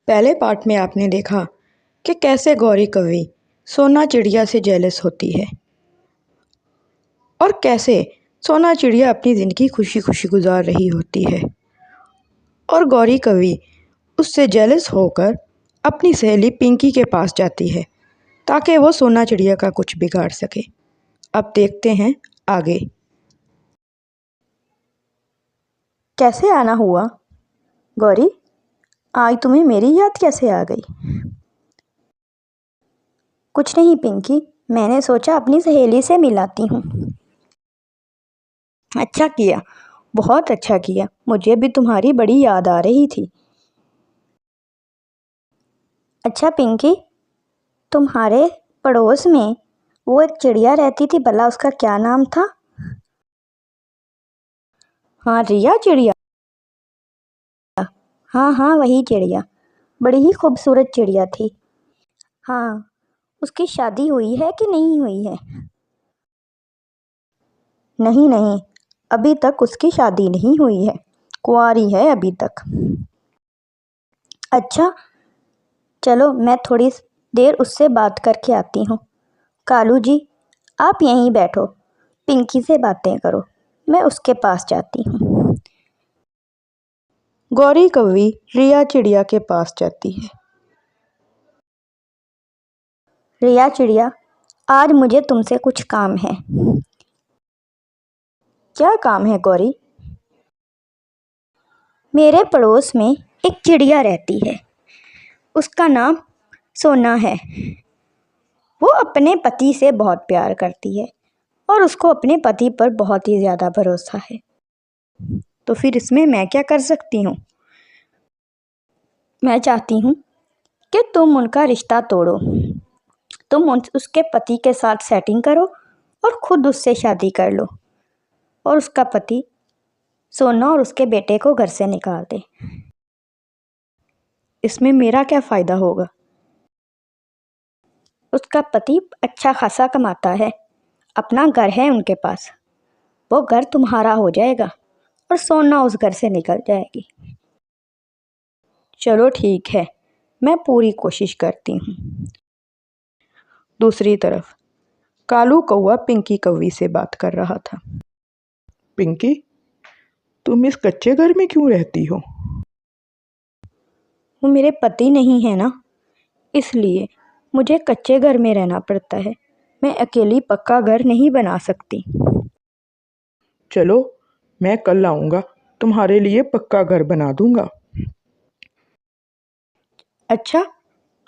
पहले पार्ट में आपने देखा कि कैसे गौरी कौवी सोना चिड़िया से जेलस होती है और कैसे सोना चिड़िया अपनी ज़िंदगी खुशी खुशी गुजार रही होती है और गौरी कौवी उससे जेलस होकर अपनी सहेली पिंकी के पास जाती है ताकि वो सोना चिड़िया का कुछ बिगाड़ सके। अब देखते हैं आगे कैसे आना हुआ। गौरी, आज तुम्हें मेरी याद कैसे आ गई? कुछ नहीं पिंकी, मैंने सोचा अपनी सहेली से मिलाती हूँ। अच्छा किया, बहुत अच्छा किया। मुझे भी तुम्हारी बड़ी याद आ रही थी। अच्छा पिंकी, तुम्हारे पड़ोस में वो एक चिड़िया रहती थी, भला उसका क्या नाम था? हाँ, रिया चिड़िया। हाँ हाँ, वही चिड़िया। बड़ी ही खूबसूरत चिड़िया थी। हाँ, उसकी शादी हुई है कि नहीं हुई है? नहीं नहीं, अभी तक उसकी शादी नहीं हुई है, कुंवारी है अभी तक। अच्छा, चलो मैं थोड़ी देर उससे बात करके आती हूँ। कालू जी, आप यहीं बैठो, पिंकी से बातें करो, मैं उसके पास जाती हूँ। गौरी कौवी रिया चिड़िया के पास जाती है। रिया चिड़िया, आज मुझे तुमसे कुछ काम है। क्या काम है गौरी? मेरे पड़ोस में एक चिड़िया रहती है, उसका नाम सोना है। वो अपने पति से बहुत प्यार करती है और उसको अपने पति पर बहुत ही ज़्यादा भरोसा है। तो फिर इसमें मैं क्या कर सकती हूँ? मैं चाहती हूँ कि तुम उनका रिश्ता तोड़ो। तुम उसके पति के साथ सेटिंग करो और खुद उससे शादी कर लो और उसका पति सोना और उसके बेटे को घर से निकाल दे। इसमें मेरा क्या फ़ायदा होगा? उसका पति अच्छा खासा कमाता है, अपना घर है उनके पास। वो घर तुम्हारा हो जाएगा और सोना उस घर से निकल जाएगी। चलो ठीक है, मैं पूरी कोशिश करती हूँ। दूसरी तरफ कालू कौवा पिंकी कौवी से बात कर रहा था। पिंकी, तुम इस कच्चे घर में क्यों रहती हो? वो मेरे पति नहीं है ना, इसलिए मुझे कच्चे घर में रहना पड़ता है। मैं अकेली पक्का घर नहीं बना सकती। चलो, मैं कल आऊँगा, तुम्हारे लिए पक्का घर बना दूँगा। अच्छा,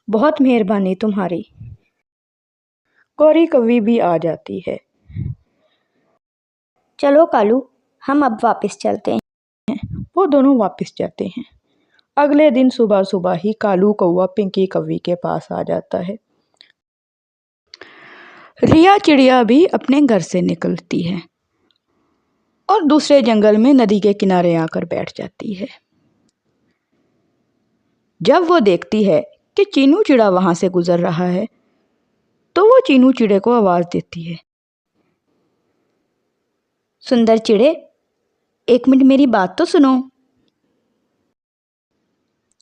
बहुत मेहरबानी तुम्हारी। गौरी कौवी भी आ जाती है। चलो कालू, हम अब वापस चलते हैं। वो दोनों वापस जाते हैं। अगले दिन सुबह सुबह ही कालू कौवा पिंकी कौवी के पास आ जाता है। रिया चिड़िया भी अपने घर से निकलती है और दूसरे जंगल में नदी के किनारे आकर बैठ जाती है। जब वो देखती है कि चीनू चिड़ा वहां से गुजर रहा है तो वो चीनू चिड़े को आवाज देती है। सुंदर चिड़े, एक मिनट मेरी बात तो सुनो।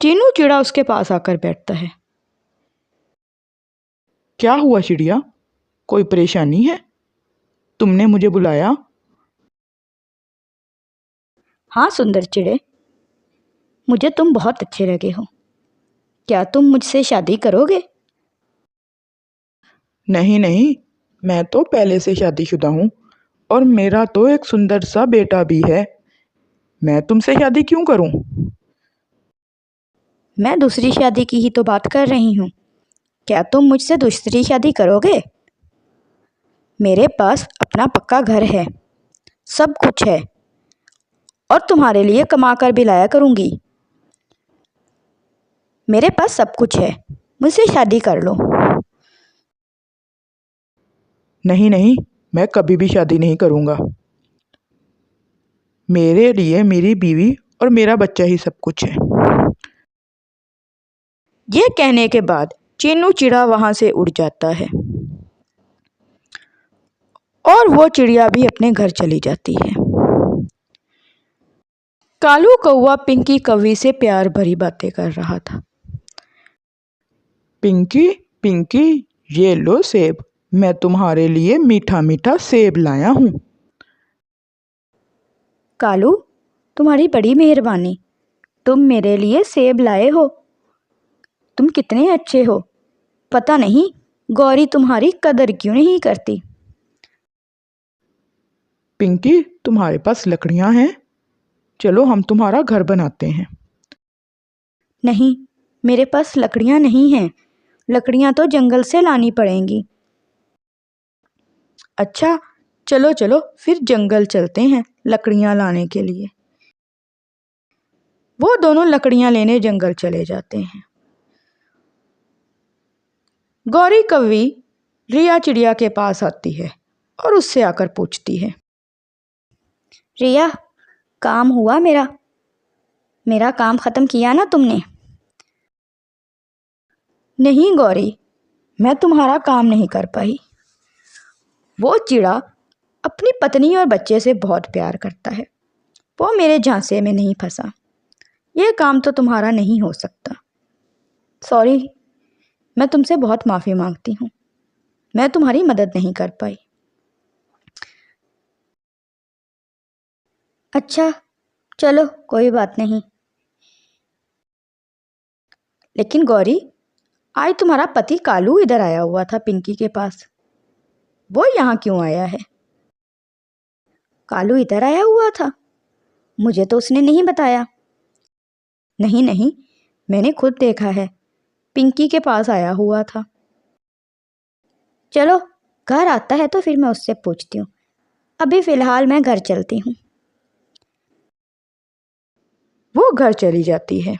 चीनू चिड़ा उसके पास आकर बैठता है। क्या हुआ चिड़िया? कोई परेशानी है? तुमने मुझे बुलाया? हाँ सुंदर चिड़े, मुझे तुम बहुत अच्छे लगे हो। क्या तुम मुझसे शादी करोगे? नहीं नहीं, मैं तो पहले से शादीशुदा हूँ और मेरा तो एक सुंदर सा बेटा भी है। मैं तुमसे शादी क्यों करूँ? मैं दूसरी शादी की ही तो बात कर रही हूँ। क्या तुम मुझसे दूसरी शादी करोगे? मेरे पास अपना पक्का घर है, सब कुछ है और तुम्हारे लिए कमा कर भी लाया करूँगी। मेरे पास सब कुछ है, मुझसे शादी कर लो। नहीं नहीं, मैं कभी भी शादी नहीं करूँगा। मेरे लिए मेरी बीवी और मेरा बच्चा ही सब कुछ है। यह कहने के बाद चीनू चिड़ा वहां से उड़ जाता है और वो चिड़िया भी अपने घर चली जाती है। कालू कौवा पिंकी कौवी से प्यार भरी बातें कर रहा था। पिंकी, पिंकी, ये लो सेब। मैं तुम्हारे लिए मीठा मीठा सेब लाया हूँ। कालू, तुम्हारी बड़ी मेहरबानी। तुम मेरे लिए सेब लाए हो। तुम कितने अच्छे हो। पता नहीं गौरी तुम्हारी कदर क्यों नहीं करती। पिंकी, तुम्हारे पास लकड़ियाँ हैं? चलो हम तुम्हारा घर बनाते हैं। नहीं, मेरे पास लकड़ियाँ नहीं हैं। लकड़ियाँ तो जंगल से लानी पड़ेंगी। अच्छा, चलो चलो फिर जंगल चलते हैं लकड़ियाँ लाने के लिए। वो दोनों लकड़ियाँ लेने जंगल चले जाते हैं। गौरी कौवी रिया चिड़िया के पास आती है और उससे आकर पूछती है, रिया, काम हुआ मेरा? मेरा काम ख़त्म किया ना तुमने? नहीं गौरी, मैं तुम्हारा काम नहीं कर पाई। वो चिड़ा अपनी पत्नी और बच्चे से बहुत प्यार करता है। वो मेरे झांसे में नहीं फंसा। ये काम तो तुम्हारा नहीं हो सकता। सॉरी, मैं तुमसे बहुत माफ़ी मांगती हूँ। मैं तुम्हारी मदद नहीं कर पाई। अच्छा, चलो कोई बात नहीं। लेकिन गौरी, आज तुम्हारा पति कालू इधर आया हुआ था पिंकी के पास। वो यहाँ क्यों आया है? कालू इधर आया हुआ था? मुझे तो उसने नहीं बताया। नहीं नहीं, मैंने खुद देखा है। पिंकी के पास आया हुआ था। चलो, घर आता है तो फिर मैं उससे पूछती हूँ। अभी फ़िलहाल मैं घर चलती हूँ। वो घर चली जाती है।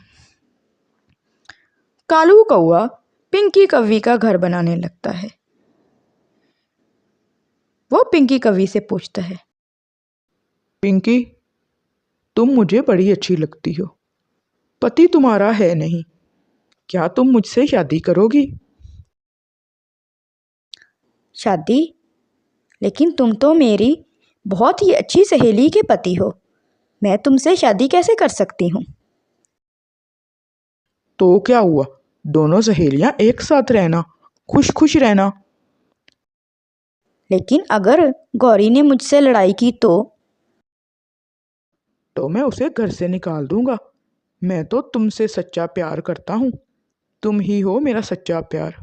कालू कौआ पिंकी कौवी का घर बनाने लगता है। वो पिंकी कौवी से पूछता है, पिंकी, तुम मुझे बड़ी अच्छी लगती हो। पति तुम्हारा है नहीं, क्या तुम मुझसे शादी करोगी? शादी? लेकिन तुम तो मेरी बहुत ही अच्छी सहेली के पति हो। मैं तुमसे शादी कैसे कर सकती हूँ? तो क्या हुआ, दोनों सहेलियां एक साथ रहना, खुश खुश रहना। लेकिन अगर गौरी ने मुझसे लड़ाई की तो मैं उसे घर से निकाल दूंगा। मैं तो तुमसे सच्चा प्यार करता हूँ। तुम ही हो मेरा सच्चा प्यार।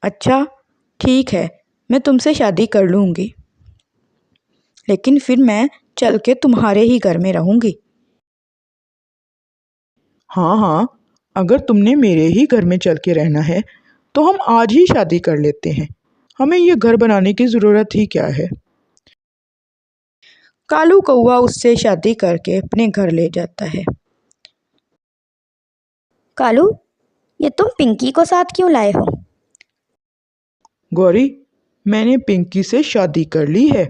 अच्छा, ठीक है, मैं तुमसे शादी कर लूँगी। लेकिन फिर मैं चल के तुम्हारे ही घर में रहूँगी। हाँ हाँ, अगर तुमने मेरे ही घर में चल के रहना है तो हम आज ही शादी कर लेते हैं। हमें ये घर बनाने की ज़रूरत ही क्या है। कालू कौआ उससे शादी करके अपने घर ले जाता है। कालू, ये तुम पिंकी को साथ क्यों लाए हो? गौरी, मैंने पिंकी से शादी कर ली है।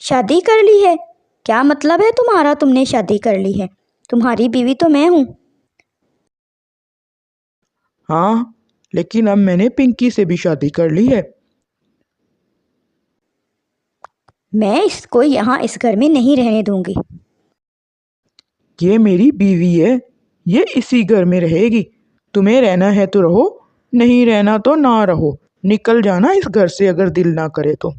शादी कर ली है? क्या मतलब है तुम्हारा, तुमने शादी कर ली है? तुम्हारी बीवी तो मैं हूँ। हाँ, लेकिन अब मैंने पिंकी से भी शादी कर ली है। मैं इसको यहाँ इस घर में नहीं रहने दूंगी। ये मेरी बीवी है, ये इसी घर में रहेगी। तुम्हें रहना है तो रहो, नहीं रहना तो ना रहो। निकल जाना इस घर से अगर दिल ना करे तो।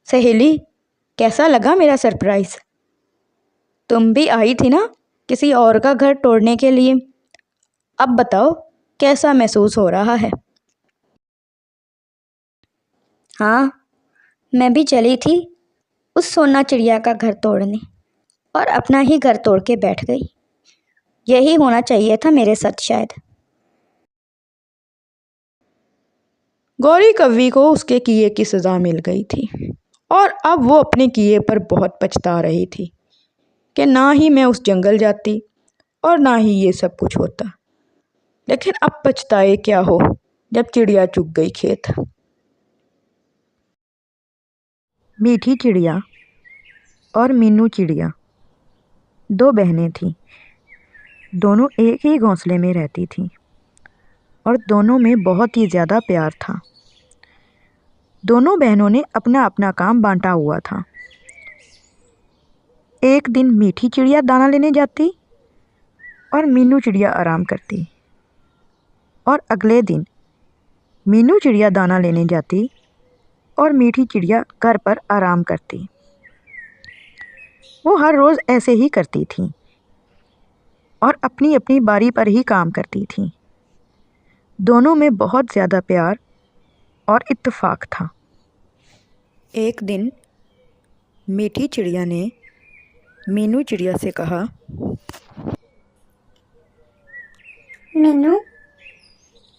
सहेली, कैसा लगा मेरा सरप्राइज? तुम भी आई थी ना किसी और का घर तोड़ने के लिए। अब बताओ कैसा महसूस हो रहा है? हाँ, मैं भी चली थी उस सोना चिड़िया का घर तोड़ने, और अपना ही घर तोड़ के बैठ गई। यही होना चाहिए था मेरे साथ शायद। गौरी कौवी को उसके किए की सज़ा मिल गई थी और अब वो अपने किए पर बहुत पछता रही थी कि ना ही मैं उस जंगल जाती और ना ही ये सब कुछ होता। लेकिन अब पछताए क्या हो जब चिड़िया चुग गई खेत। मीठी चिड़िया और मीनू चिड़िया दो बहनें थीं। दोनों एक ही घोंसले में रहती थीं और दोनों में बहुत ही ज़्यादा प्यार था। दोनों बहनों ने अपना अपना काम बांटा हुआ था। एक दिन मीठी चिड़िया दाना लेने जाती और मीनू चिड़िया आराम करती। और अगले दिन मीनू चिड़िया दाना लेने जाती और मीठी चिड़िया घर पर आराम करती। वो हर रोज़ ऐसे ही करती थी और अपनी अपनी बारी पर ही काम करती थी। दोनों में बहुत ज़्यादा प्यार और इत्तेफाक था। एक दिन मीठी चिड़िया ने मीनू चिड़िया से कहा, मीनू,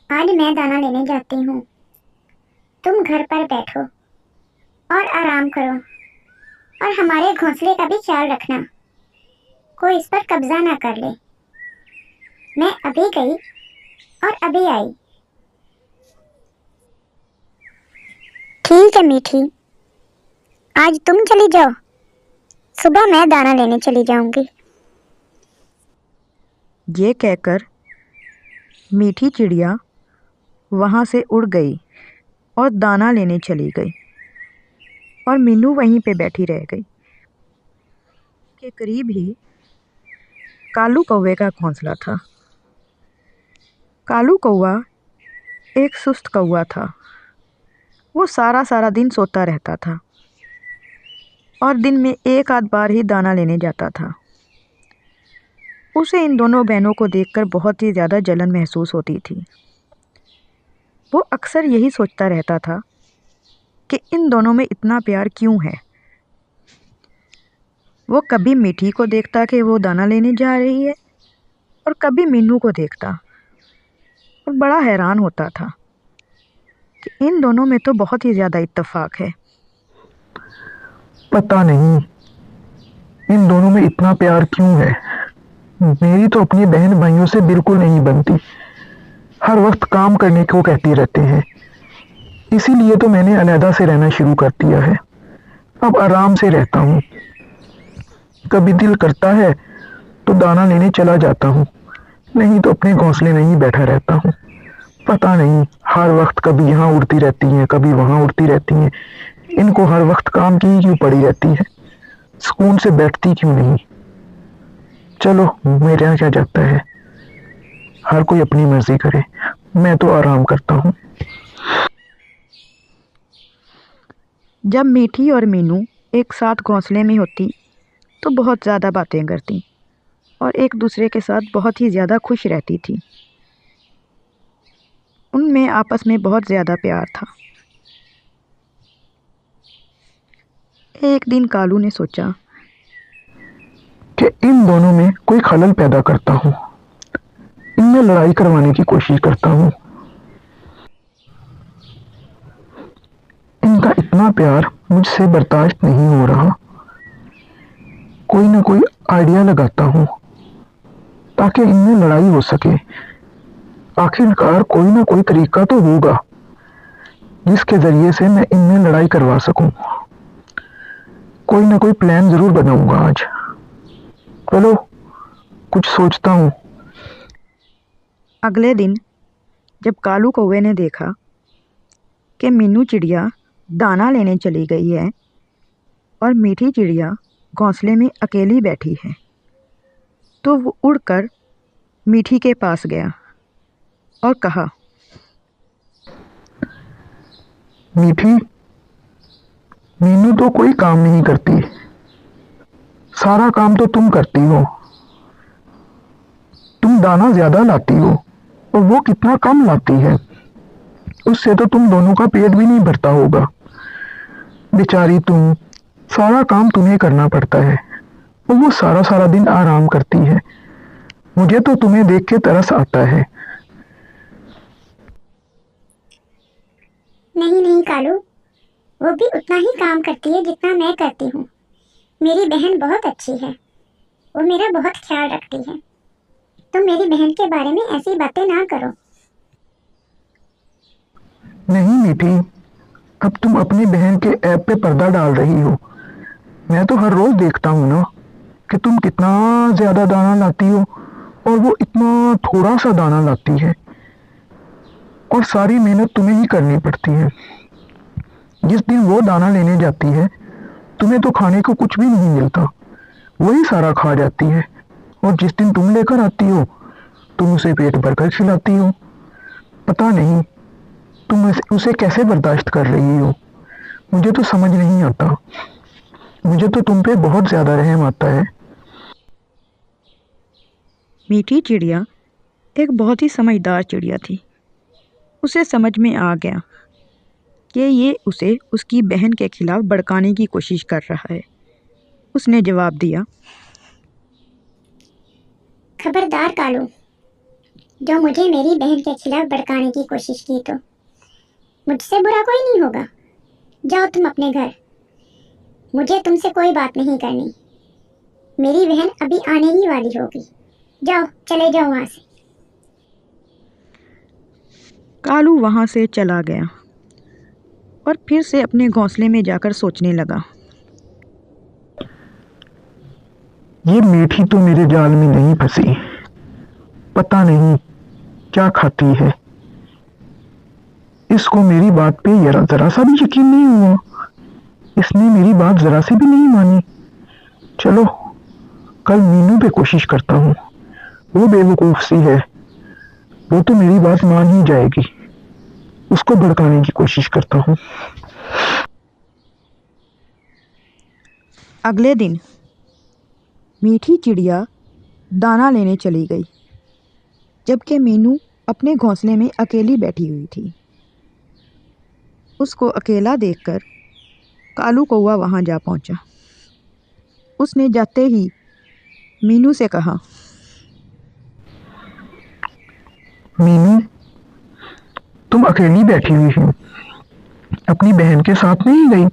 आज मैं दाना लेने जाती हूँ। तुम घर पर बैठो और आराम करो और हमारे घोंसले का भी ख्याल रखना, कोई इस पर कब्जा ना कर ले। मैं अभी गई और अभी आई। ठीक है मीठी, आज तुम चली जाओ, सुबह मैं दाना लेने चली जाऊंगी। ये कहकर मीठी चिड़िया वहाँ से उड़ गई और दाना लेने चली गई और मीनू वहीं पे बैठी रह गई। के करीब ही कालू कौवे का घोंसला था। कालू कौवा एक सुस्त कौवा था। वो सारा सारा दिन सोता रहता था और दिन में एक आध बार ही दाना लेने जाता था। उसे इन दोनों बहनों को देखकर बहुत ही ज़्यादा जलन महसूस होती थी। वो अक्सर यही सोचता रहता था कि इन दोनों में इतना प्यार क्यों है। वो कभी मीठी को देखता कि वो दाना लेने जा रही है और कभी मीनू को देखता और बड़ा हैरान होता था कि इन दोनों में तो बहुत ही ज़्यादा इत्तेफाक है। पता नहीं इन दोनों में इतना प्यार क्यों है। मेरी तो अपनी बहन भाइयों से बिल्कुल नहीं बनती, हर वक्त काम करने को कहती रहते हैं। इसीलिए तो मैंने अलहदा से रहना शुरू कर दिया है। अब आराम से रहता हूँ। कभी दिल करता है तो दाना लेने चला जाता हूँ, नहीं तो अपने घोंसले में ही बैठा रहता हूँ। पता नहीं हर वक्त कभी यहाँ उड़ती रहती हैं, कभी वहाँ उड़ती रहती हैं। इनको हर वक्त काम की ही क्यों पड़ी रहती है, सुकून से बैठती क्यों नहीं। चलो मेरे यहाँ क्या जाता है, हर कोई अपनी मर्जी करे, मैं तो आराम करता हूँ। जब मीठी और मीनू एक साथ घोंसले में होती तो बहुत ज़्यादा बातें करती और एक दूसरे के साथ बहुत ही ज़्यादा खुश रहती थी। उनमें आपस में बहुत ज़्यादा प्यार था। एक दिन कालू ने सोचा कि इन दोनों में कोई खलल पैदा करता हूँ, इनमें लड़ाई करवाने की कोशिश करता हूँ। इनका इतना प्यार मुझसे बर्दाश्त नहीं हो रहा। कोई ना कोई आइडिया लगाता हूँ ताकि इनमें लड़ाई हो सके। आखिरकार कोई ना कोई तरीका तो होगा जिसके जरिए से मैं इनमें लड़ाई करवा सकूं। कोई ना कोई प्लान जरूर बनाऊंगा आज। चलो कुछ सोचता हूँ। अगले दिन जब कालू कौवे ने देखा कि मीनू चिड़िया दाना लेने चली गई है और मीठी चिड़िया घोंसले में अकेली बैठी है, तो वो उड़कर मीठी के पास गया और कहा, मीठी, मीनू तो कोई काम नहीं करती, सारा काम तो तुम करती हो। तुम दाना ज्यादा लाती हो और वो कितना कम लाती है, उससे तो तुम दोनों का पेट भी नहीं भरता होगा। बेचारी तुम, सारा काम तुम्हें करना पड़ता है और वो सारा सारा दिन आराम करती है। मुझे तो तुम्हें देख के तरस आता है। नहीं नहीं कालू, वो भी उतना ही काम करती है जितना मैं करती हूँ। मेरी बहन बहुत अच्छी है, वो मेरा बहुत ख्याल रखती है। तुम मेरी बहन के बारे में ऐसी बातें ना करो। नहीं मीठी, अब तुम अपनी बहन के ऐप पे पर्दा डाल रही हो। मैं तो हर रोज देखता हूँ ना कि तुम कितना ज्यादा दाना लाती हो और वो इतना थोड़ा सा दाना लाती है और सारी मेहनत तुम्हें ही करनी पड़ती है। जिस दिन वो दाना लेने जाती है तुम्हें तो खाने को कुछ भी नहीं मिलता। वही सारा खा जाती है, और जिस दिन तुम लेकर आती हो तुम उसे पेट भरकर खिलाती हो। पता नहीं तुम उसे कैसे बर्दाश्त कर रही हो, मुझे तो समझ नहीं आता। मुझे तो तुम पे बहुत ज़्यादा रहम आता है। मीठी चिड़िया एक बहुत ही समझदार चिड़िया थी। उसे समझ में आ गया कि ये उसे उसकी बहन के खिलाफ भड़काने की कोशिश कर रहा है। उसने जवाब दिया, खबरदार कालू, जो मुझे मेरी बहन के खिलाफ भड़काने की कोशिश की तो मुझसे बुरा कोई नहीं होगा। जाओ तुम अपने घर, मुझे तुमसे कोई बात नहीं करनी। मेरी बहन अभी आने ही वाली होगी। जाओ, चले जाओ वहां से। कालू वहाँ से चला गया और फिर से अपने घोंसले में जाकर सोचने लगा। ये मीठी तो मेरे जाल में नहीं फंसी, पता नहीं क्या खाती है। इसको मेरी बात पे जरा सा भी यकीन नहीं हुआ, इसने मेरी बात जरा से भी नहीं मानी। चलो कल मीनू पे कोशिश करता हूँ, वो बेवकूफ सी है, वो तो मेरी बात मान ही जाएगी। उसको भड़काने की कोशिश करता हूँ। अगले दिन मीठी चिड़िया दाना लेने चली गई, जबकि मीनू अपने घोंसले में अकेली बैठी हुई थी। उसको अकेला देखकर कालू कौवा वहाँ जा पहुँचा। उसने जाते ही मीनू से कहा, मीनू, तुम अकेली बैठी हुई हो, अपनी बहन के साथ नहीं गई?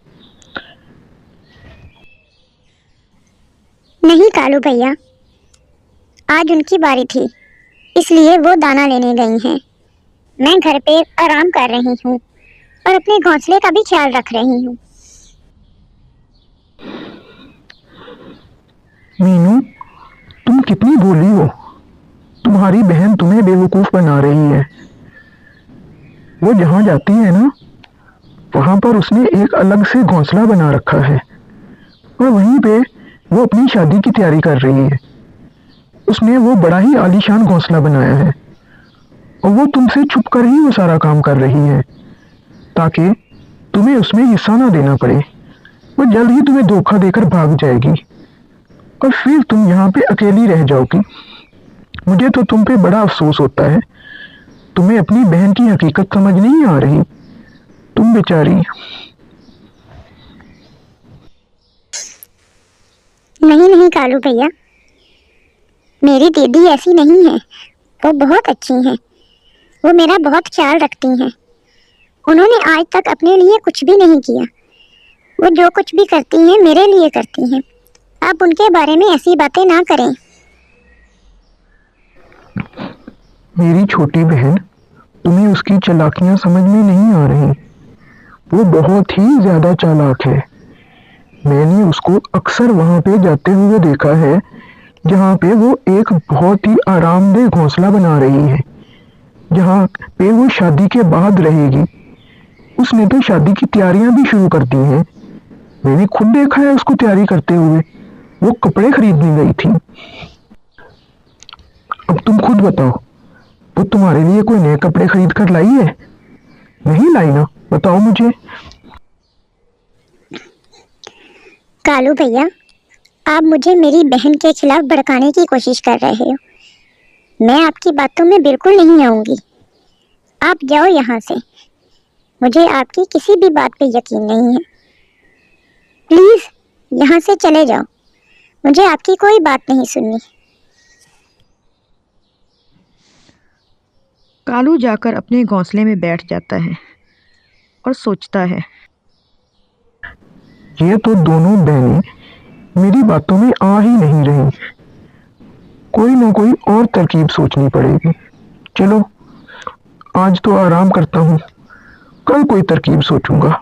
नहीं कालू भैया, आज उनकी बारी थी, इसलिए वो दाना लेने गई हैं। मैं घर पे आराम कर रही हूँ और अपने घोंसले का भी ख्याल रख रही हूँ। मीनू, तुम कितनी भोली हो। तुम्हारी बहन तुम्हें बेवकूफ बना रही है। वो जहाँ जाती है ना, वहाँ पर उसने एक अलग से घोंसला बना रखा है, और वहीं पे वो अपनी शादी की तैयारी कर रही है। उसने वो बड़ा ही आलीशान घोंसला बनाया है, और वो तुमसे छुप कर ही वो सारा काम कर रही है, ताकि तुम्हें उसमें हिस्सा ना देना पड़े। वो जल्द ही तुम्हें धोखा देकर भाग जाएगी, और फिर तुम यहाँ पे अकेली रह जाओगी। मुझे तो तुम पे बड़ा अफसोस होता है। तुम्हें अपनी बहन की हकीकत समझ नहीं आ रही। तुम बेचारी। नहीं नहीं कालू भैया, मेरी दीदी ऐसी नहीं है, वो बहुत अच्छी हैं। वो मेरा बहुत ख्याल रखती हैं। उन्होंने आज तक अपने लिए कुछ भी नहीं किया। वो जो कुछ भी करती हैं मेरे लिए करती हैं। आप उनके बारे में ऐसी बातें ना करें। मेरी छोटी बहन, तुम्हें उसकी चालाकियां समझ में नहीं आ रही। वो बहुत ही ज्यादा चालाक है। मैंने उसको अक्सर वहां पे जाते हुए देखा है, जहाँ पे वो एक बहुत ही आरामदेह घोंसला बना रही है, जहाँ पे वो शादी के बाद रहेगी। उसने तो शादी की तैयारियां भी शुरू कर दी हैं। मैंने खुद देखा है उसको तैयारी करते हुए। वो कपड़े खरीदने गई थी। अब तुम खुद बताओ, वो तुम्हारे लिए कोई नए कपड़े खरीद कर लाई है? नहीं लाई ना? बताओ मुझे। कालू भैया, आप मुझे मेरी बहन के खिलाफ भड़काने की कोशिश कर रहे हो। मैं आपकी बातों में बिल्कुल नहीं आऊंगी। आप जाओ यहाँ से। मुझे आपकी किसी भी बात पे यकीन नहीं है। प्लीज यहाँ से चले जाओ। मुझे आपकी कोई बात नहीं सुननी। कालू जाकर अपने घोंसले में बैठ जाता है और सोचता है, ये तो दोनों बहनें मेरी बातों में आ ही नहीं रही। कोई ना कोई और तरकीब सोचनी पड़ेगी। चलो आज तो आराम करता हूँ, कल कोई तरकीब सोचूंगा।